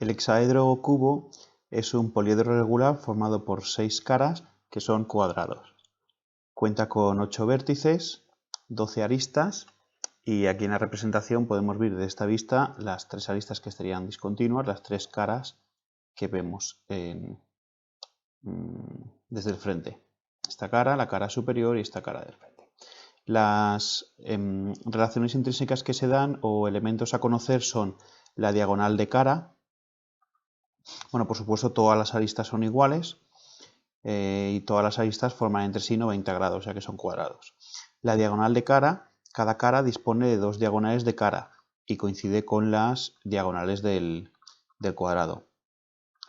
El hexaedro cubo es un poliedro regular formado por 6 caras que son cuadrados. Cuenta con 8 vértices, 12 aristas y aquí en la representación podemos ver de esta vista las 3 aristas que estarían discontinuas, las 3 caras que vemos desde el frente. Esta cara, la cara superior y esta cara del frente. Las relaciones intrínsecas que se dan o elementos a conocer son la diagonal de cara. Bueno, por supuesto todas las aristas son iguales y todas las aristas forman entre sí 90 grados, ya que son cuadrados. La diagonal de cara, cada cara dispone de 2 diagonales de cara y coincide con las diagonales del cuadrado.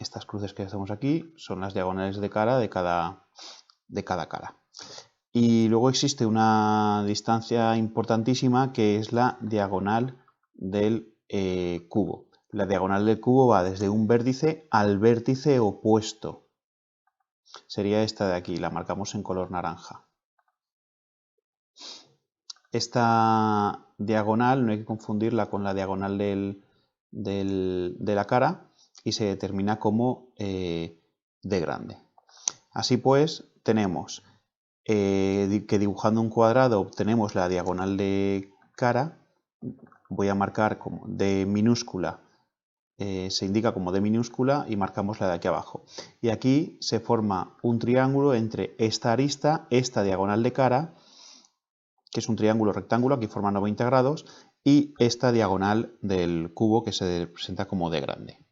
Estas cruces que hacemos aquí son las diagonales de cara de cada cara. Y luego existe una distancia importantísima que es la diagonal del cubo. La diagonal del cubo va desde un vértice al vértice opuesto. Sería esta de aquí, la marcamos en color naranja. Esta diagonal no hay que confundirla con la diagonal de la cara y se determina como D grande. Así pues, tenemos que dibujando un cuadrado obtenemos la diagonal de cara. Voy a marcar como D minúscula, se indica como D minúscula y marcamos la de aquí abajo. Y aquí se forma un triángulo entre esta arista, esta diagonal de cara, que es un triángulo rectángulo, aquí forma 90 grados, y esta diagonal del cubo que se presenta como D grande.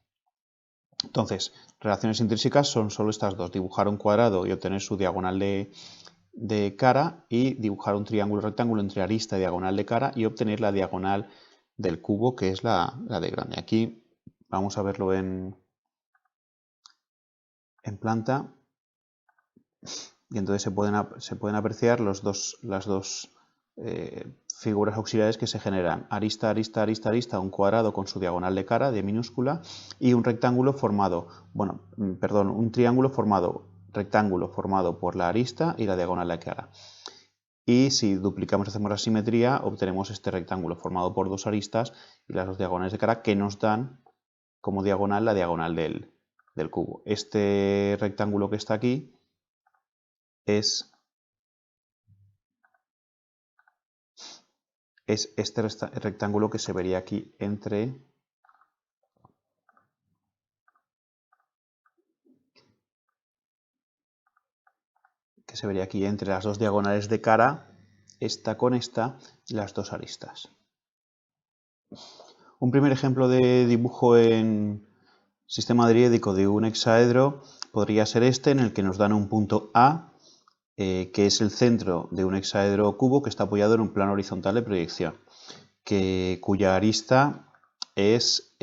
Entonces, relaciones intrínsecas son solo estas dos: dibujar un cuadrado y obtener su diagonal de cara, y dibujar un triángulo rectángulo entre arista y diagonal de cara y obtener la diagonal del cubo, que es la D grande. Aquí vamos a verlo en planta y entonces se pueden apreciar las dos figuras auxiliares que se generan: arista, arista, arista, arista, un cuadrado con su diagonal de cara, D minúscula, y un rectángulo formado, un triángulo rectángulo formado por la arista y la diagonal de cara. Y si duplicamos, hacemos la simetría, obtenemos este rectángulo formado por dos aristas y las dos diagonales de cara, que nos dan como diagonal la diagonal del cubo. Este rectángulo que está aquí es este rectángulo que se vería aquí entre las dos diagonales de cara, esta con esta, y las dos aristas. Un primer ejemplo de dibujo en sistema driédico de un hexaedro podría ser este, en el que nos dan un punto A, que es el centro de un hexaedro cubo que está apoyado en un plano horizontal de proyección, cuya arista es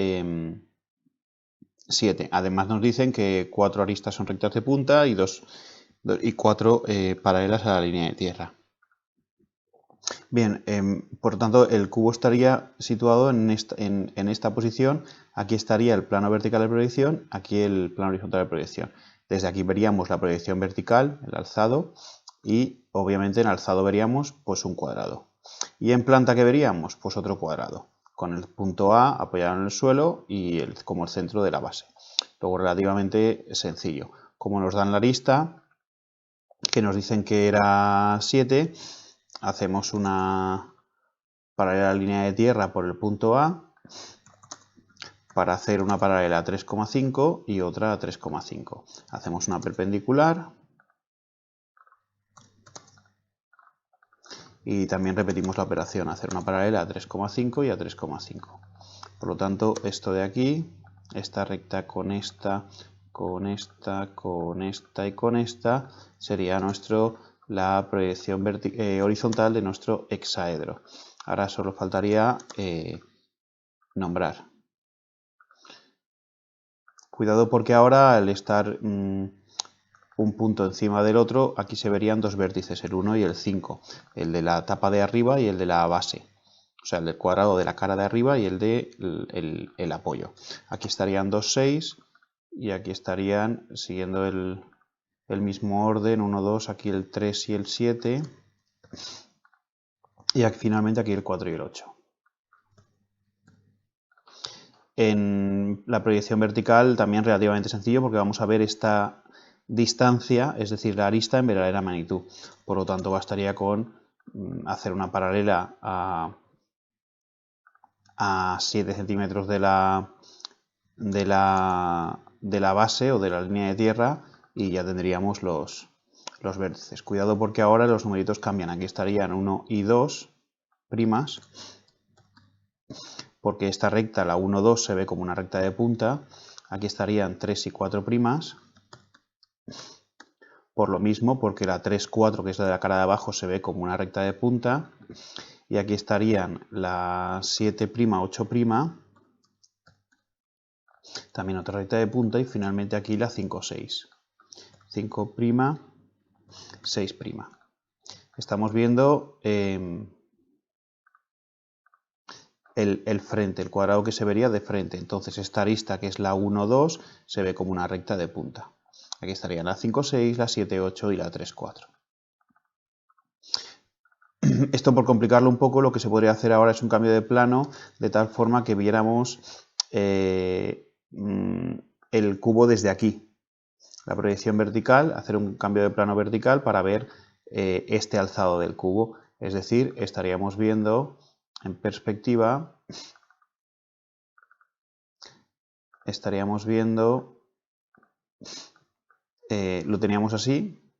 7. Además nos dicen que 4 aristas son rectas de punta y 4 paralelas a la línea de tierra. Bien, por lo tanto el cubo estaría situado en esta posición. Aquí estaría el plano vertical de proyección, aquí el plano horizontal de proyección. Desde aquí veríamos la proyección vertical, el alzado, y obviamente en alzado veríamos pues un cuadrado. Y en planta, ¿qué veríamos? Pues otro cuadrado, con el punto A apoyado en el suelo y como el centro de la base. Luego, relativamente sencillo. Como nos dan la arista, que nos dicen que era 7, hacemos una paralela a la línea de tierra por el punto A para hacer una paralela a 3,5 y otra a 3,5. Hacemos una perpendicular y también repetimos la operación, hacer una paralela a 3,5 y a 3,5. Por lo tanto, esto de aquí, esta recta con esta, con esta, con esta y con esta, sería la proyección horizontal de nuestro hexaedro. Ahora solo faltaría nombrar. Cuidado, porque ahora, al estar un punto encima del otro, aquí se verían dos vértices, el 1 y el 5, el de la tapa de arriba y el de la base. O sea, el del cuadrado de la cara de arriba y el de el apoyo. Aquí estarían 2, 6 y aquí estarían, siguiendo el mismo orden, 1, 2, aquí el 3 y el 7 y aquí, finalmente aquí el 4 y el 8. En la proyección vertical también relativamente sencillo porque vamos a ver esta distancia, es decir, la arista en verdadera magnitud. Por lo tanto, bastaría con hacer una paralela a 7 centímetros de la base o de la línea de tierra y ya tendríamos los vértices. Cuidado porque ahora los numeritos cambian. Aquí estarían 1 y 2 primas, porque esta recta, la 1, 2, se ve como una recta de punta. Aquí estarían 3 y 4 primas. Por lo mismo, porque la 3, 4, que es la de la cara de abajo, se ve como una recta de punta. Y aquí estarían la 7', 8', también otra recta de punta, y finalmente aquí la 5, 6. 5', 6'. Estamos viendo el frente, el cuadrado que se vería de frente. Entonces esta arista, que es la 1, 2, se ve como una recta de punta. Aquí estarían la 5, 6, la 7, 8 y la 3, 4. Esto, por complicarlo un poco, lo que se podría hacer ahora es un cambio de plano, de tal forma que viéramos el cubo desde aquí. La proyección vertical, hacer un cambio de plano vertical para ver este alzado del cubo. Es decir, estaríamos viendo en perspectiva, lo teníamos así,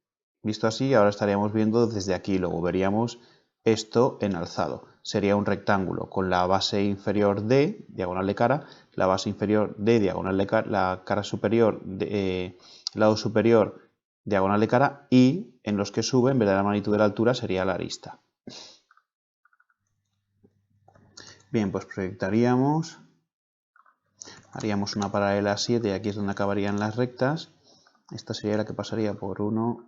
visto así, ahora estaríamos viendo desde aquí, luego veríamos esto en alzado. Sería un rectángulo con la base inferior D, diagonal de cara, la base inferior D, diagonal de cara, la cara superior, lado superior, diagonal de cara, y en los que sube, en vez de la magnitud de la altura, sería la arista. Bien, pues proyectaríamos, haríamos una paralela a 7 y aquí es donde acabarían las rectas. Esta sería la que pasaría por 1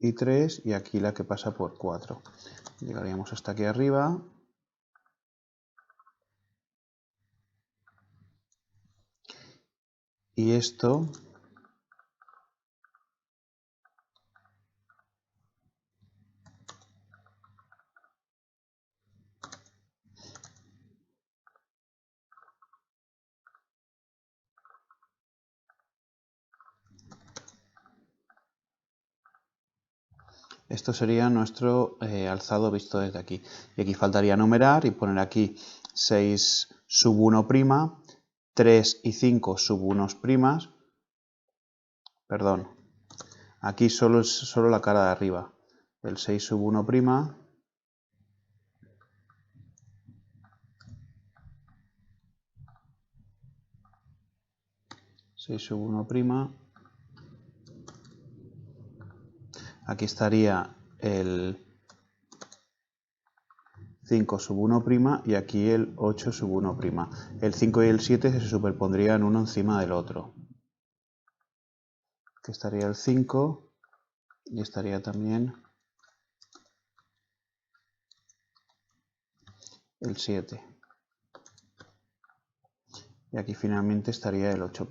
y 3 y aquí la que pasa por 4. Llegaríamos hasta aquí arriba. Y esto sería nuestro alzado visto desde aquí. Y aquí faltaría numerar y poner aquí 6 sub 1', 3 y 5 sub 1', perdón, aquí solo es la cara de arriba, el 6 sub 1', 6 sub 1', aquí estaría el 5 sub 1' y aquí el 8 sub 1'. El 5 y el 7 se superpondrían uno encima del otro. Aquí estaría el 5 y estaría también el 7. Y aquí finalmente estaría el 8'.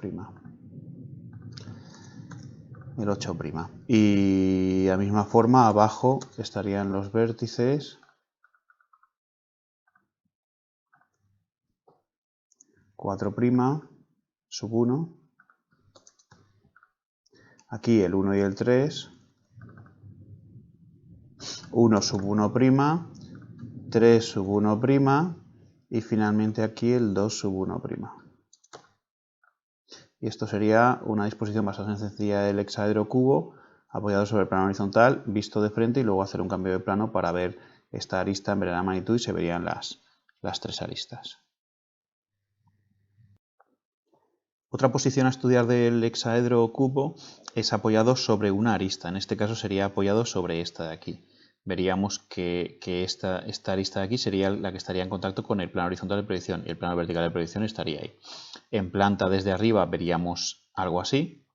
El 8'. Y de la misma forma abajo estarían los vértices 4' sub 1. Aquí el 1 y el 3. 1 sub 1', 3 sub 1', y finalmente aquí el 2 sub 1'. Y esto sería una disposición bastante sencilla del hexaedro cubo apoyado sobre el plano horizontal, visto de frente, y luego hacer un cambio de plano para ver esta arista en verdadera magnitud y se verían las 3 aristas. Otra posición a estudiar del hexaedro cubo es apoyado sobre una arista, en este caso sería apoyado sobre esta de aquí. Veríamos que esta arista de aquí sería la que estaría en contacto con el plano horizontal de proyección y el plano vertical de proyección estaría ahí. En planta desde arriba veríamos algo así,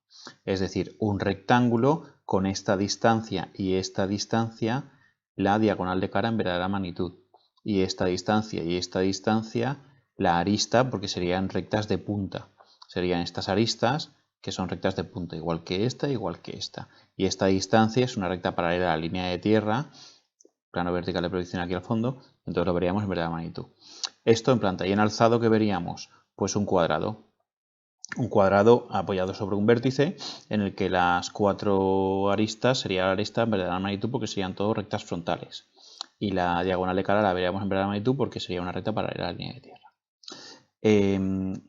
es decir, un rectángulo con esta distancia y esta distancia, la diagonal de cara en verdadera magnitud, y esta distancia y esta distancia, la arista, porque serían rectas de punta. Serían estas aristas que son rectas de punta, igual que esta, y esta distancia es una recta paralela a la línea de tierra, plano vertical de proyección aquí al fondo, entonces lo veríamos en verdadera magnitud. Esto en planta, y en alzado, ¿qué veríamos? Pues un cuadrado. Un cuadrado apoyado sobre un vértice en el que las 4 aristas sería la arista en verdadera magnitud porque serían todos rectas frontales. Y la diagonal de cara la veríamos en verdadera magnitud porque sería una recta paralela a la línea de tierra.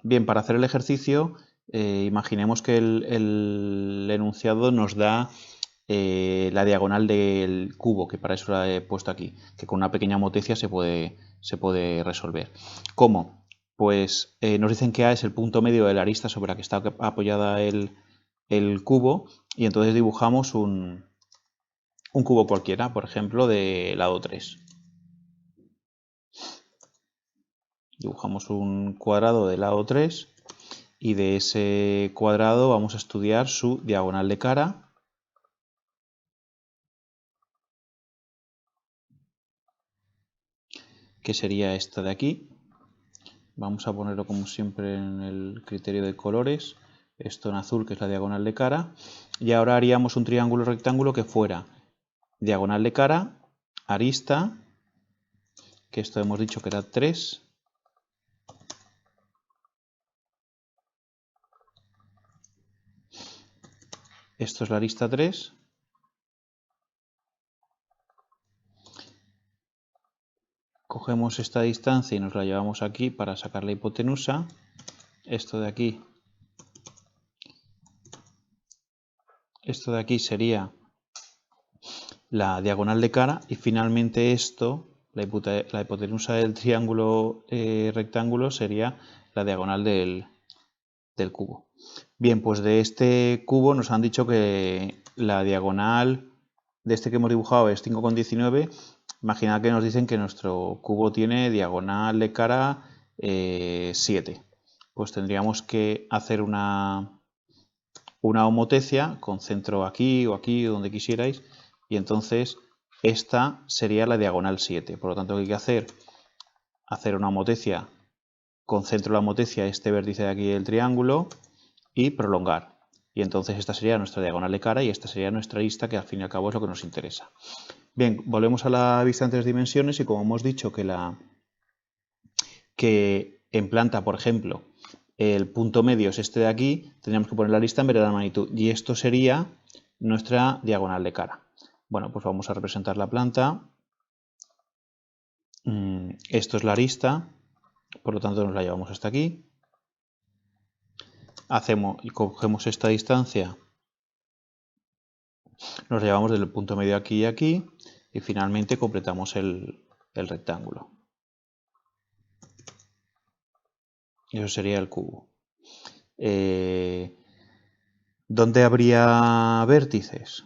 Bien, para hacer el ejercicio, imaginemos que el enunciado nos da la diagonal del cubo, que para eso la he puesto aquí, que con una pequeña motecia se puede resolver. ¿Cómo? Pues nos dicen que A es el punto medio de la arista sobre la que está apoyada el cubo, y entonces dibujamos un cubo cualquiera, por ejemplo, de lado 3. Dibujamos un cuadrado de lado 3 y de ese cuadrado vamos a estudiar su diagonal de cara, que sería esta de aquí. Vamos a ponerlo como siempre en el criterio de colores, esto en azul que es la diagonal de cara, y ahora haríamos un triángulo rectángulo que fuera diagonal de cara, arista, que esto hemos dicho que era 3, esto es la arista 3, cogemos esta distancia y nos la llevamos aquí para sacar la hipotenusa, esto de aquí sería la diagonal de cara y finalmente esto, la hipotenusa del triángulo rectángulo sería la diagonal del cubo. Bien, pues de este cubo nos han dicho que la diagonal de este que hemos dibujado es 5,19. Imaginad que nos dicen que nuestro cubo tiene diagonal de cara 7. Pues tendríamos que hacer una homotecia con centro aquí o aquí, donde quisierais, y entonces esta sería la diagonal 7. Por lo tanto, ¿qué hay que hacer? Hacer una homotecia con centro de la homotecia este vértice de aquí del triángulo y prolongar. Y entonces esta sería nuestra diagonal de cara y esta sería nuestra arista, que al fin y al cabo es lo que nos interesa. Bien, volvemos a la vista en 3 dimensiones y como hemos dicho que en planta, por ejemplo, el punto medio es este de aquí, tendríamos que poner la arista en verdadera magnitud y esto sería nuestra diagonal de cara. Bueno, pues vamos a representar la planta. Esto es la arista, por lo tanto nos la llevamos hasta aquí. Cogemos esta distancia, nos la llevamos del punto medio aquí y aquí y finalmente completamos el rectángulo. Eso sería el cubo. ¿Dónde habría vértices?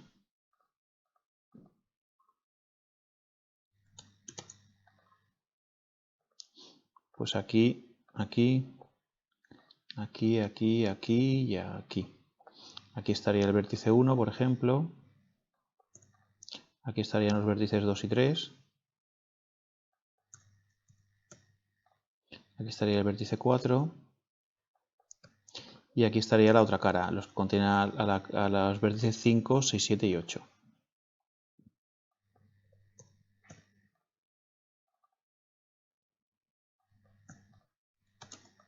Pues aquí, aquí, aquí, aquí, aquí y aquí. Aquí estaría el vértice 1, por ejemplo. Aquí estarían los vértices 2 y 3. Aquí estaría el vértice 4. Y aquí estaría la otra cara, los que contienen a los vértices 5, 6, 7 y 8.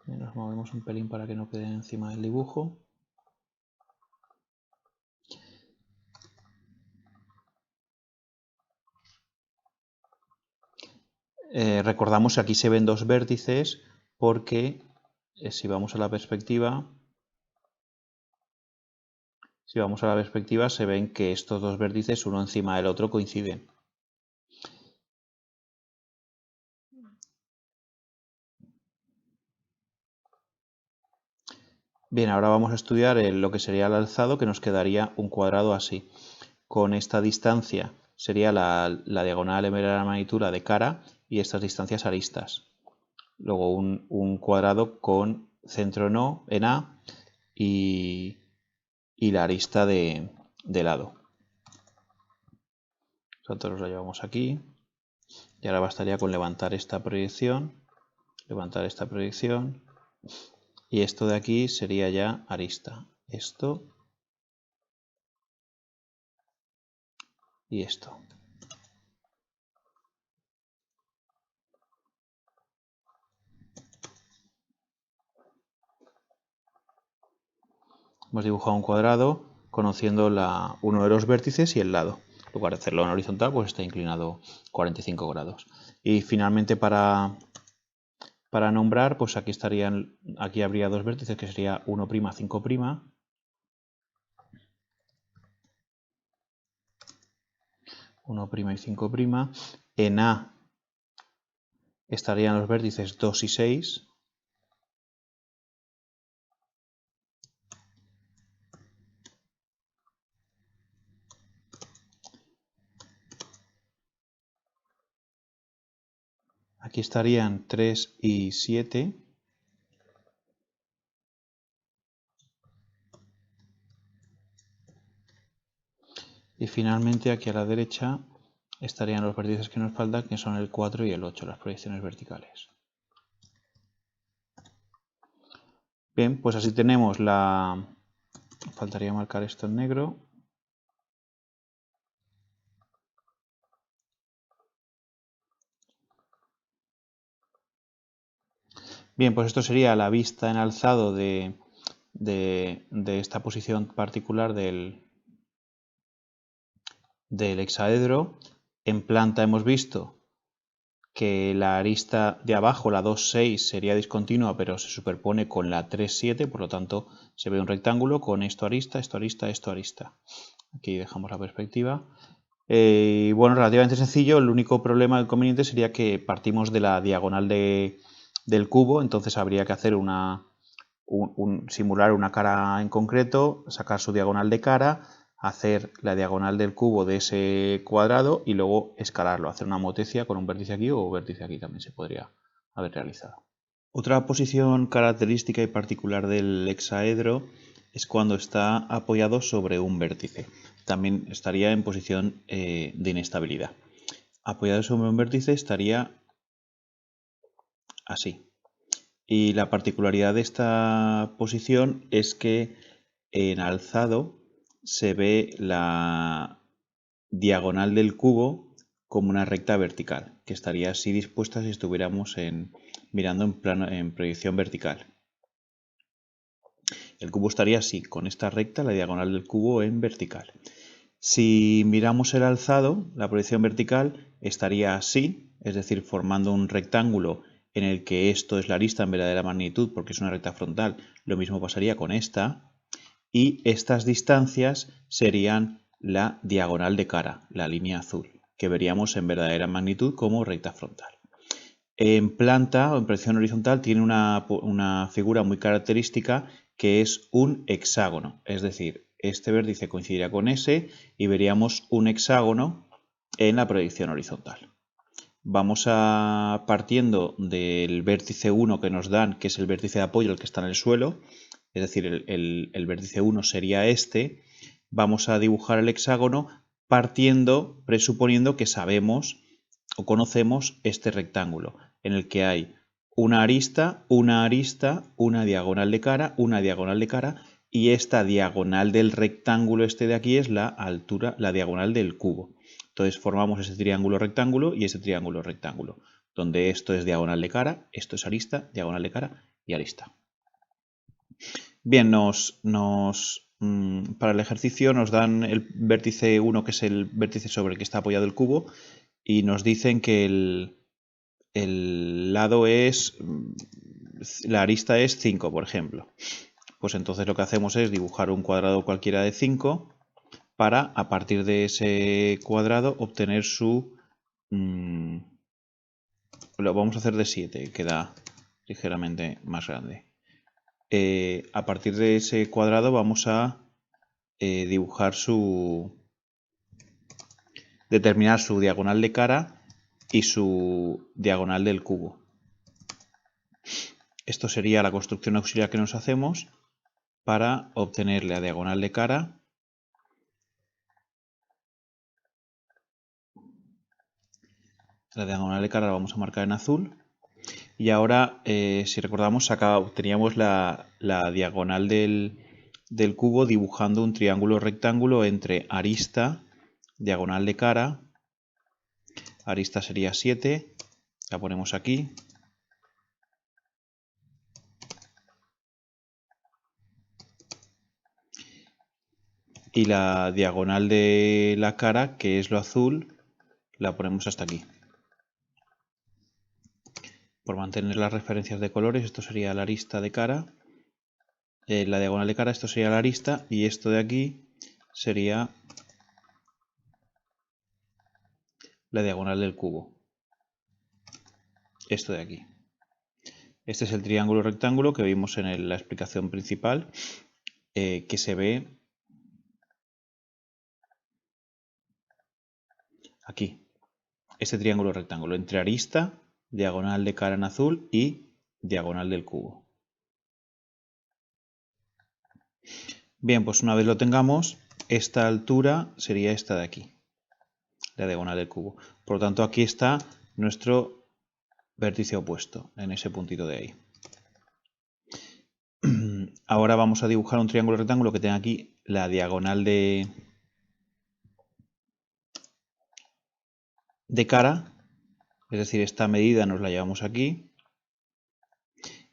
Nos movemos un pelín para que no quede encima del dibujo. Recordamos que aquí se ven dos vértices porque si vamos a la perspectiva, se ven que estos dos vértices uno encima del otro coinciden. Bien, ahora vamos a estudiar lo que sería el alzado, que nos quedaría un cuadrado así. Con esta distancia sería la diagonal en verdadera magnitud de cara y estas distancias aristas. Luego un cuadrado con centro en A y la arista de lado. Nosotros la llevamos aquí y ahora bastaría con levantar esta proyección, y esto de aquí sería ya arista. Esto y esto. Hemos dibujado un cuadrado conociendo uno de los vértices y el lado. En lugar de hacerlo en horizontal, pues está inclinado 45 grados. Y finalmente para nombrar, pues aquí habría dos vértices que sería 1', 5'. 1' y 5'. En A estarían los vértices 2 y 6. Aquí estarían 3 y 7. Y finalmente aquí a la derecha estarían los vértices que nos faltan, que son el 4 y el 8, las proyecciones verticales. Bien, pues así tenemos faltaría marcar esto en negro. Bien, pues esto sería la vista en alzado de esta posición particular del hexaedro. En planta hemos visto que la arista de abajo, la 2,6, sería discontinua, pero se superpone con la 3,7, por lo tanto se ve un rectángulo con esto arista, esto arista, esto arista. Aquí dejamos la perspectiva. Bueno, relativamente sencillo, el único problema inconveniente sería que partimos de la diagonal del cubo, entonces habría que hacer simular una cara en concreto, sacar su diagonal de cara, hacer la diagonal del cubo de ese cuadrado y luego escalarlo, hacer una motecia con un vértice aquí o un vértice aquí también se podría haber realizado. Otra posición característica y particular del hexaedro es cuando está apoyado sobre un vértice. También estaría en posición de inestabilidad. Apoyado sobre un vértice estaría así. Y la particularidad de esta posición es que en alzado se ve la diagonal del cubo como una recta vertical, que estaría así dispuesta si estuviéramos mirando en proyección vertical. El cubo estaría así, con esta recta, la diagonal del cubo en vertical. Si miramos el alzado, la proyección vertical estaría así, es decir, formando un rectángulo en el que esto es la arista en verdadera magnitud porque es una recta frontal. Lo mismo pasaría con esta. Y estas distancias serían la diagonal de cara, la línea azul, que veríamos en verdadera magnitud como recta frontal. En planta o en proyección horizontal tiene una figura muy característica que es un hexágono, es decir, este vértice coincidiría con ese y veríamos un hexágono en la proyección horizontal. Vamos partiendo del vértice 1 que nos dan, que es el vértice de apoyo, el que está en el suelo, es decir, el vértice 1 sería este. Vamos a dibujar el hexágono presuponiendo que sabemos o conocemos este rectángulo, en el que hay una arista, una diagonal de cara, una diagonal de cara, y esta diagonal del rectángulo este de aquí es la altura, la diagonal del cubo. Entonces formamos ese triángulo rectángulo y ese triángulo rectángulo, donde esto es diagonal de cara, esto es arista, diagonal de cara y arista. Bien, para el ejercicio nos dan el vértice 1, que es el vértice sobre el que está apoyado el cubo, y nos dicen que el lado la arista es 5, por ejemplo. Pues entonces lo que hacemos es dibujar un cuadrado cualquiera de 5 para, a partir de ese cuadrado, obtener lo vamos a hacer de 7, queda ligeramente más grande. A partir de ese cuadrado vamos a determinar su diagonal de cara y su diagonal del cubo. Esto sería la construcción auxiliar que nos hacemos para obtener la diagonal de cara la vamos a marcar en azul. Y ahora, si recordamos, acá obteníamos la diagonal del cubo dibujando un triángulo rectángulo entre arista, diagonal de cara, arista sería 7, la ponemos aquí. Y la diagonal de la cara, que es lo azul, la ponemos hasta aquí. Por mantener las referencias de colores, esto sería la arista de cara. La diagonal de cara, esto sería la arista. Y esto de aquí sería la diagonal del cubo. Esto de aquí. Este es el triángulo rectángulo que vimos en la explicación principal, que se ve aquí. Este triángulo rectángulo entre arista, diagonal de cara en azul y diagonal del cubo. Bien, pues una vez lo tengamos, esta altura sería esta de aquí, la diagonal del cubo. Por lo tanto, aquí está nuestro vértice opuesto, en ese puntito de ahí. Ahora vamos a dibujar un triángulo rectángulo que tenga aquí la diagonal de cara, es decir, esta medida nos la llevamos aquí,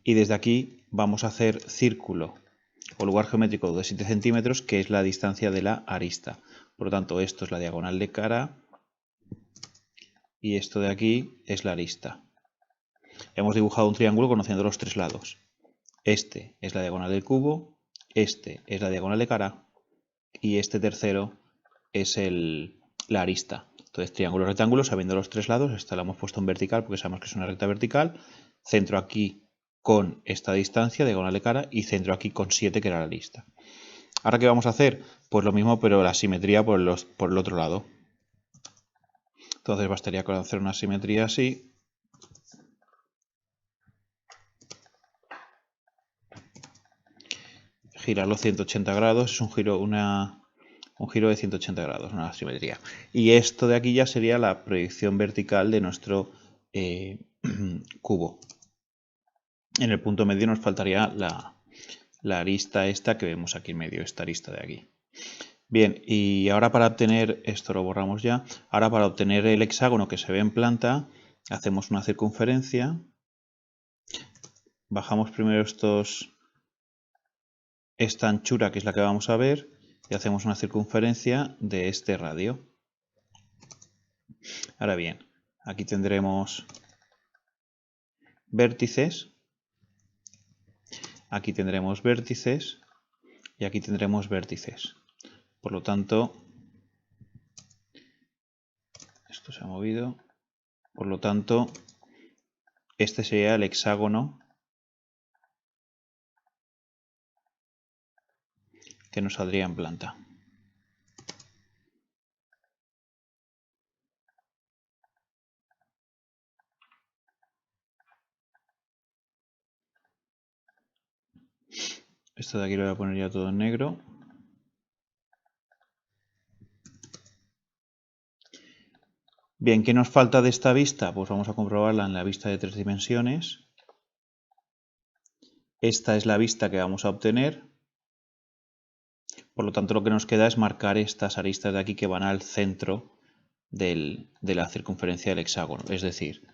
y desde aquí vamos a hacer círculo o lugar geométrico de 7 centímetros, que es la distancia de la arista. Por lo tanto, esto es la diagonal de cara y esto de aquí es la arista. Hemos dibujado un triángulo conociendo los tres lados. Este es la diagonal del cubo, este es la diagonal de cara y este tercero es la arista. Entonces, triángulo rectángulo, sabiendo los tres lados, esta la hemos puesto en vertical porque sabemos que es una recta vertical, centro aquí con esta distancia, diagonal de cara, y centro aquí con 7, que era la arista. ¿Ahora qué vamos a hacer? Pues lo mismo, pero la simetría por el otro lado. Entonces bastaría con hacer una simetría así. Girarlo 180 grados, es un giro de 180 grados, una simetría. Y esto de aquí ya sería la proyección vertical de nuestro cubo. En el punto medio nos faltaría la arista esta que vemos aquí en medio, esta arista de aquí. Bien, y ahora para obtener, esto lo borramos ya, ahora para obtener el hexágono que se ve en planta, hacemos una circunferencia, bajamos primero esta anchura que es la que vamos a ver, y hacemos una circunferencia de este radio. Ahora bien, aquí tendremos vértices, aquí tendremos vértices y aquí tendremos vértices. Por lo tanto, esto se ha movido, por lo tanto, este sería el hexágono que nos saldría en planta. Esto de aquí lo voy a poner ya todo en negro. Bien, ¿qué nos falta de esta vista? Pues vamos a comprobarla en la vista de 3 dimensiones. Esta es la vista que vamos a obtener. Por lo tanto, lo que nos queda es marcar estas aristas de aquí que van al centro de la circunferencia del hexágono. Es decir,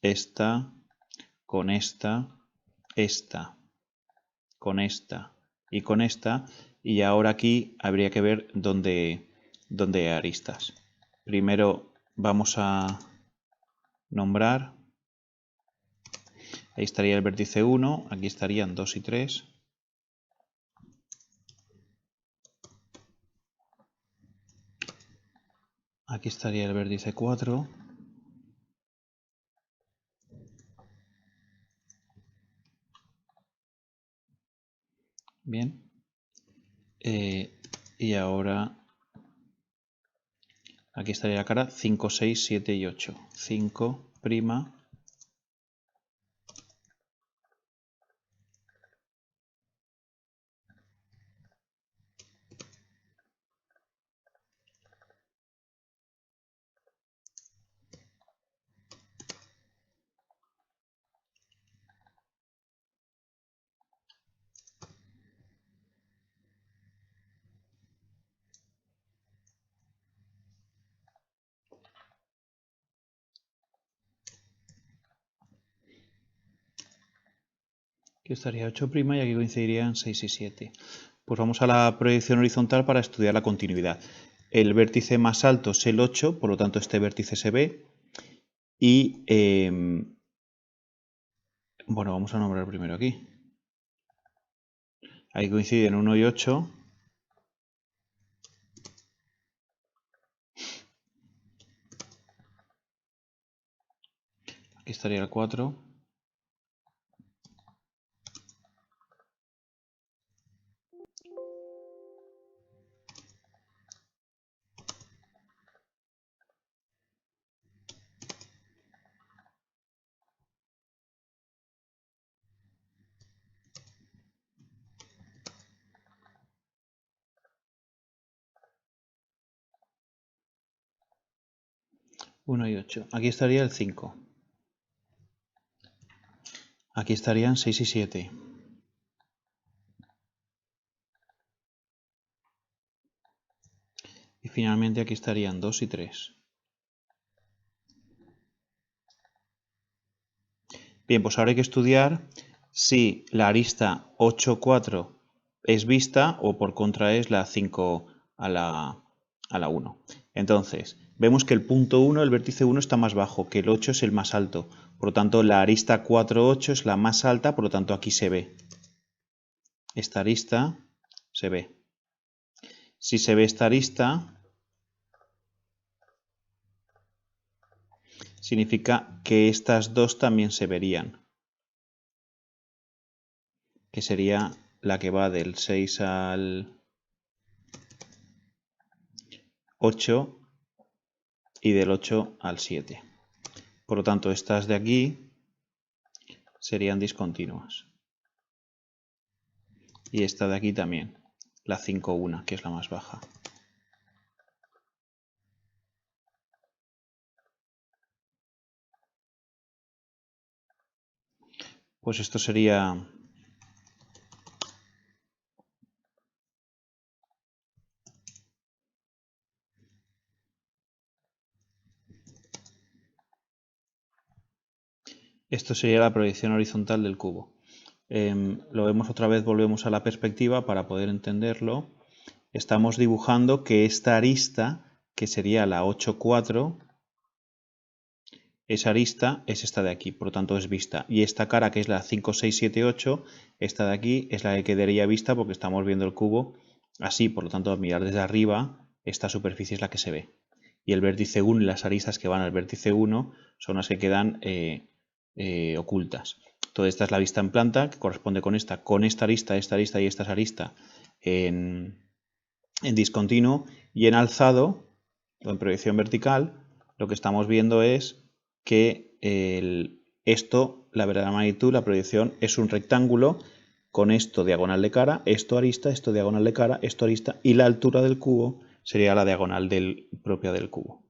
esta con esta, esta con esta y con esta. Y ahora aquí habría que ver dónde hay aristas. Primero vamos a nombrar. Ahí estaría el vértice 1, aquí estarían 2 y 3. Aquí estaría el vértice 4. Bien. Y ahora aquí estaría la cara 5, 6, 7 y 8. 5', aquí estaría 8' y aquí coincidirían 6 y 7. Pues vamos a la proyección horizontal para estudiar la continuidad. El vértice más alto es el 8, por lo tanto este vértice se ve. Y, bueno, vamos a nombrar primero aquí. Ahí coinciden 1 y 8. Aquí estaría el 4. Uno y 8. Aquí estaría el 5. Aquí estarían 6 y 7. Y finalmente aquí estarían 2 y 3. Bien, pues ahora hay que estudiar si la arista 8, 4 es vista o por contra es la 5 a la 1. Entonces, vemos que el punto 1, el vértice 1 está más bajo, que el 8 es el más alto. Por lo tanto, la arista 4, 8 es la más alta, por lo tanto aquí se ve. Esta arista se ve. Si se ve esta arista, significa que estas dos también se verían, que sería la que va del 6 al 8 y del 8 al 7. Por lo tanto, estas de aquí serían discontinuas. Y esta de aquí también, la 5, 1, que es la más baja. Pues esto sería la proyección horizontal del cubo. Lo vemos otra vez, volvemos a la perspectiva para poder entenderlo. Estamos dibujando que esta arista, que sería la 8, 4, esa arista es esta de aquí, por lo tanto es vista. Y esta cara, que es la 5, 6, 7, 8, esta de aquí es la que quedaría vista porque estamos viendo el cubo así, por lo tanto al mirar desde arriba, esta superficie es la que se ve. Y el vértice 1 y las aristas que van al vértice 1 son las que quedan ocultas. Entonces esta es la vista en planta, que corresponde con esta arista, esta arista y esta arista en discontinuo. Y en alzado, o en proyección vertical, lo que estamos viendo es que esto, la verdadera magnitud, la proyección, es un rectángulo con esto diagonal de cara, esto arista, esto diagonal de cara, esto arista, y la altura del cubo sería la diagonal propia del cubo.